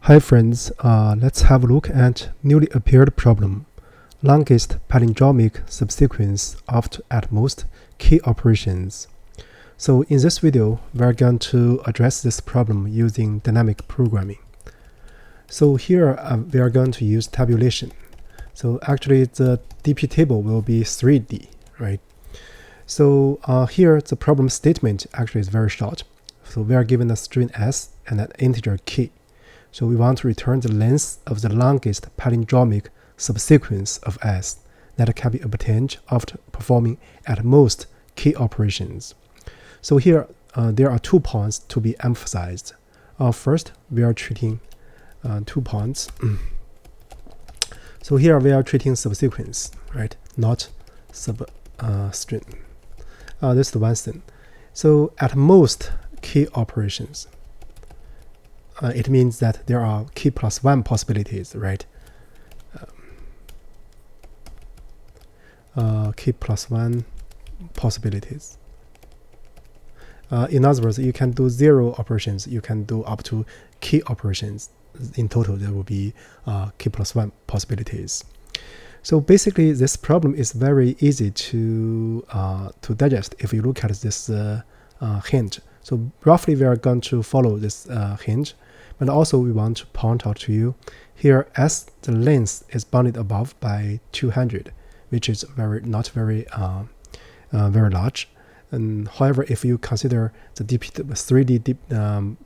Hi friends, let's have a look at newly appeared problem. Longest palindromic subsequence of at most key operations. So in this video, we're going to address this problem using dynamic programming. So here we are going to use tabulation. So actually the DP table will be 3D, right? So here the problem statement actually is very short. So we are given a string s and an integer k. So we want to return the length of the longest palindromic subsequence of s that can be obtained after performing at most key operations. So here there are 2 points to be emphasized. First, we are treating 2 points. So here we are treating subsequence, right? Not string. This is the one thing. So at most key operations. It means that there are k plus 1 possibilities, right? K plus 1 possibilities. In other words, you can do 0 operations, you can do up to k operations. In total, there will be k plus 1 possibilities. So basically, this problem is very easy to digest if you look at this hint. So roughly, we are going to follow this hint. But also we want to point out to you here as the length is bounded above by 200, which is not very large. And however, if you consider the 3D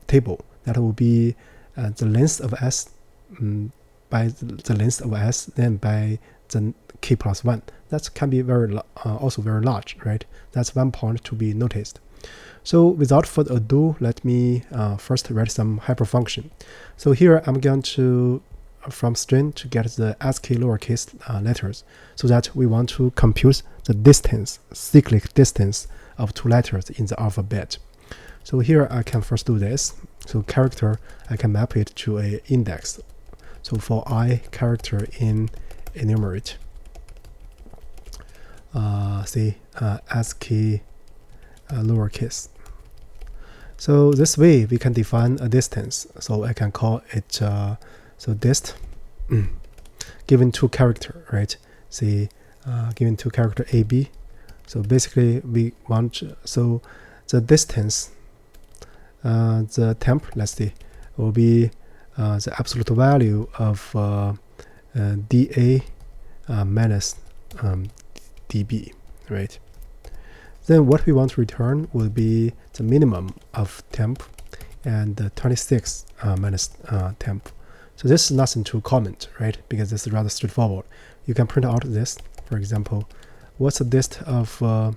table, that will be the length of s by the length of s, then by the k plus 1. That can be also very large, right? That's one point to be noticed. So without further ado, let me first write some hyperfunction. So here I'm going to, from string, to get the ASCII lowercase letters, so that we want to compute the distance, cyclic distance of 2 letters in the alphabet. So here I can first do this. So character, I can map it to a index. So for I character in enumerate, ASCII lowercase. So this way we can define a distance. So I can call it so dist given 2 character, right? Given 2 character AB. So basically we want so the distance, the temp, let's see, will be the absolute value of dA minus dB, right? Then what we want to return will be the minimum of temp and 26 minus temp. So this is nothing to comment, right? Because this is rather straightforward. You can print out this, for example, what's the dist of A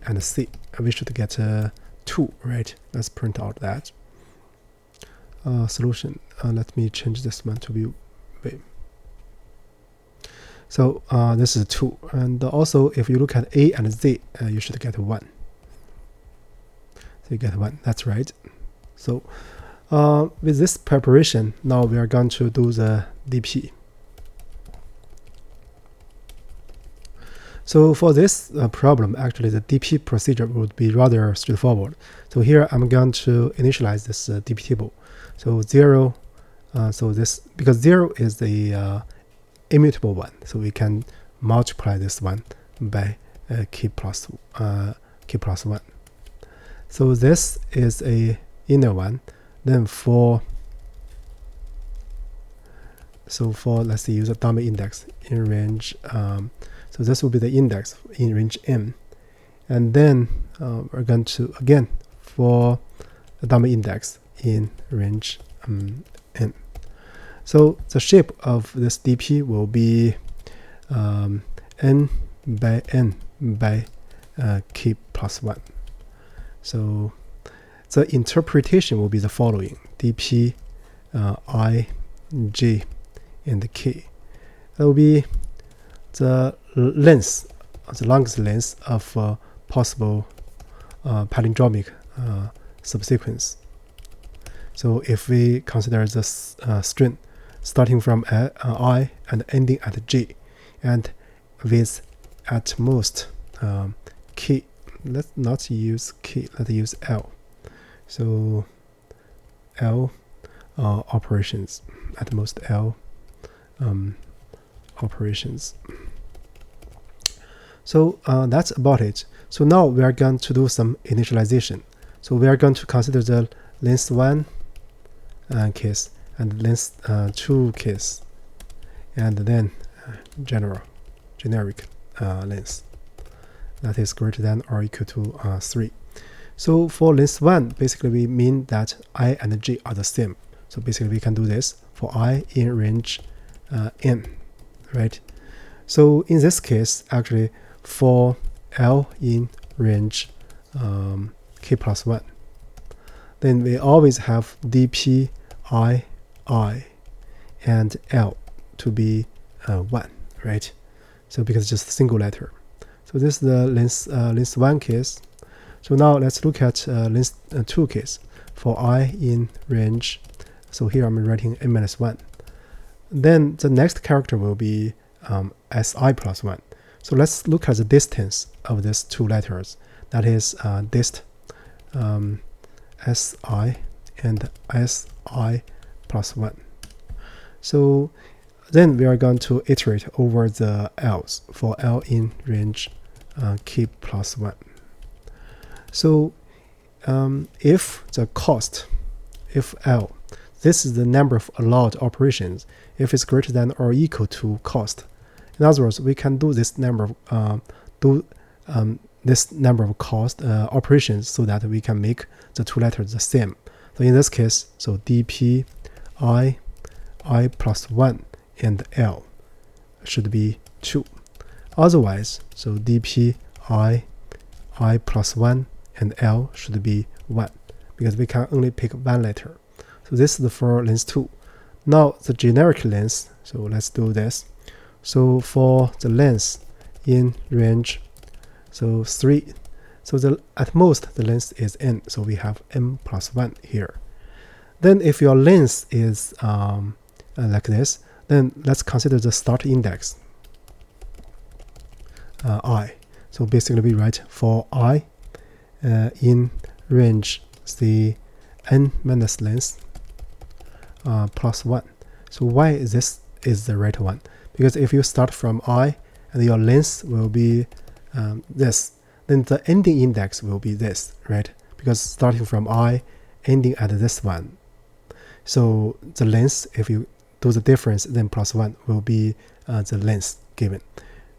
and C? We should get 2, right? Let's print out that. Solution. Let me change this one to be B. So this is 2, and also if you look at A and Z, you should get 1. So you get 1, that's right. So with this preparation, now we are going to do the DP. So for this problem, actually the DP procedure would be rather straightforward. So here I'm going to initialize this DP table. So 0, so this, because 0 is the immutable one, so we can multiply this one by k plus 1. So this is a inner one. Then let's say use a dummy index in range. So this will be the index in range m, and then we're going to again for the dummy index in range n. So the shape of this DP will be n by n by k plus 1. So the interpretation will be the following: DP I, j, and k. That will be the length, the longest length of possible palindromic subsequence. So if we consider this string starting from I and ending at j, and with at most k, let's not use k, let's use L. So L operations, at most L operations. So that's about it. So now we are going to do some initialization. So we are going to consider the length 1 case and length 2 case, and then generic length that is greater than or equal to 3. So for length 1, basically we mean that I and j are the same. So basically we can do this for I in range n, right? So in this case, actually for L in range k plus 1, then we always have dp I and L to be 1, right? So because it's just a single letter. So this is the length 1 case. So now let's look at length 2 case for I in range. So here I'm writing n minus 1. Then the next character will be si plus 1. So let's look at the distance of these two letters. That is dist si and si plus 1. So then we are going to iterate over the L's for L in range k plus 1. So if the cost, if L, this is the number of allowed operations, if it's greater than or equal to cost. In other words, we can do this number of cost operations so that we can make the two letters the same. So in this case, so dp I plus 1 and L should be 2. Otherwise, so dp I plus 1 and L should be 1, because we can only pick one letter. So this is for length 2. Now the generic length, so let's do this. So for the length in range, so 3, so at most the length is n, so we have n plus 1 here. Then if your length is like this, then let's consider the start index I. So basically we write for I in range the n minus length plus 1. So why this is the right one? Because if you start from I and your length will be this, then the ending index will be this, right? Because starting from I, ending at this one. So the length, if you do the difference, then plus 1 will be the length given.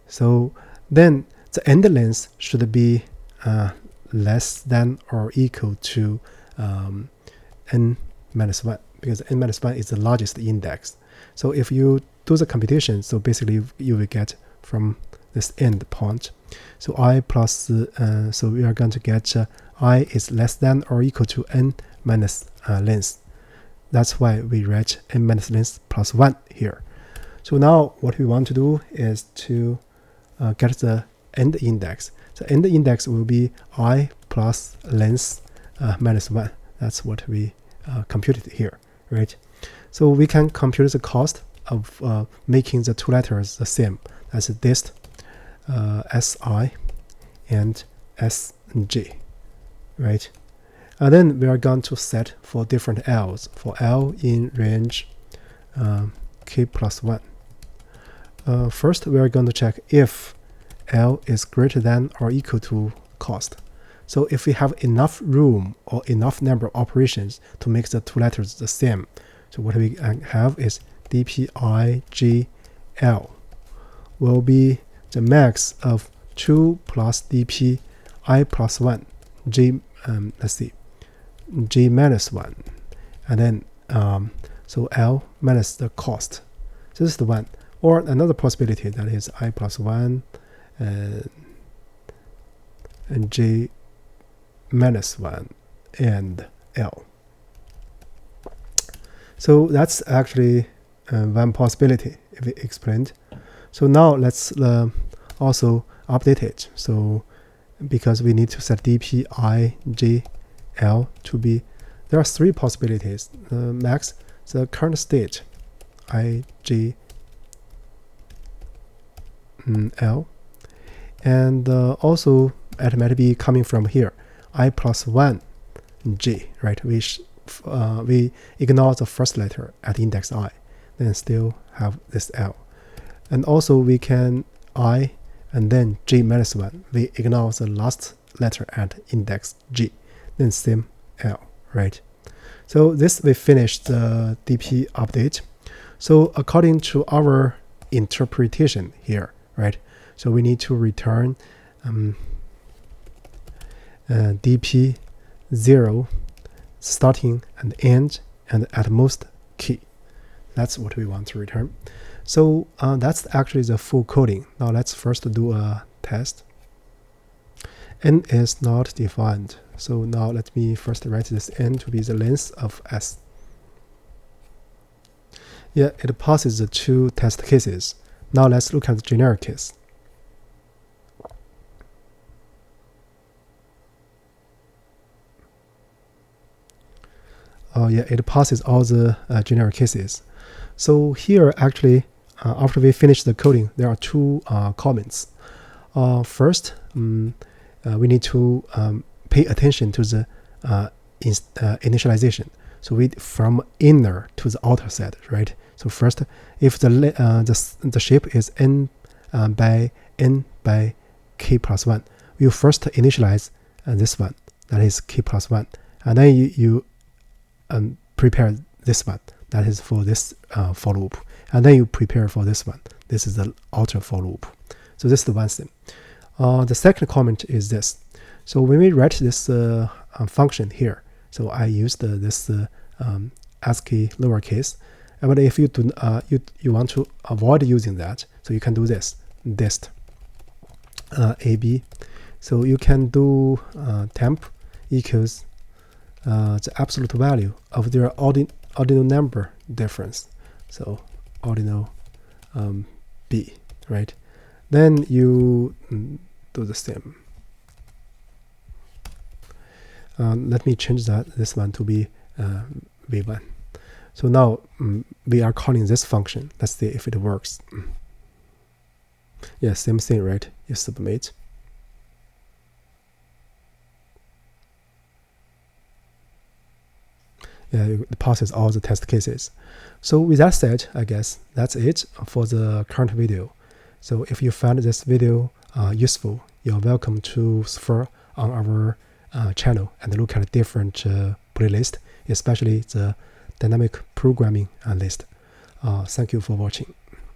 So then the end length should be less than or equal to n minus 1, because n minus 1 is the largest index. So if you do the computation, so basically you will get from this end point. So I plus, so we are going to get I is less than or equal to n minus length. That's why we write n minus length plus 1 here. So now what we want to do is to get the end index. The end index will be I plus length minus 1. That's what we computed here, right? So we can compute the cost of making the two letters the same. That's dist si and sj, right? And then we are going to set for different L's. For L in range k plus 1. First, we are going to check if L is greater than or equal to cost. So if we have enough room or enough number of operations to make the two letters the same, so what we have is dpijl will be the max of 2 plus dp I plus 1 j, let's see, j minus 1, and then so L minus the cost. So this is the one. Or another possibility, that is I plus 1 and j minus 1 and L. So that's actually one possibility if we explained. So now let's also update it. So because we need to set dp I j L to be, there are 3 possibilities. Max, the current state I j L, and also it might be coming from here I plus 1 j, right? Which we ignore the first letter at index I, then still have this L. And also we can I and then G minus 1. We ignore the last letter at index G, then same L, right? So this we finished the DP update. So according to our interpretation here, right? So we need to return DP 0 starting and end and at most key. That's what we want to return. So that's actually the full coding. Now let's first do a test. N is not defined. So now let me first write this N to be the length of S. Yeah, it passes the 2 test cases. Now let's look at the generic case. Yeah, it passes all the generic cases. So here actually, after we finish the coding, there are 2 comments. First, we need to pay attention to the initialization. So we from inner to the outer set, right? So first, if the shape is n by k plus 1, you first initialize this one, that is k plus 1, and then you prepare this one, that is for this for loop, and then you prepare for this one. This is the outer for loop. So this is the one thing. The second comment is this. So when we write this function here, so I used this ASCII lowercase, but if you do you want to avoid using that, so you can do this dist ab. So you can do temp equals the absolute value of their ordinal number difference. So ordinal b, right? Then you do the same. Let me change this one to be v1. So now we are calling this function. Let's see if it works. Yeah, same thing, right? You submit. Yeah, it passes all the test cases. So with that said, I guess that's it for the current video. So if you found this video useful, you're welcome to surf on our channel and look at different playlists, especially the dynamic programming list. Thank you for watching.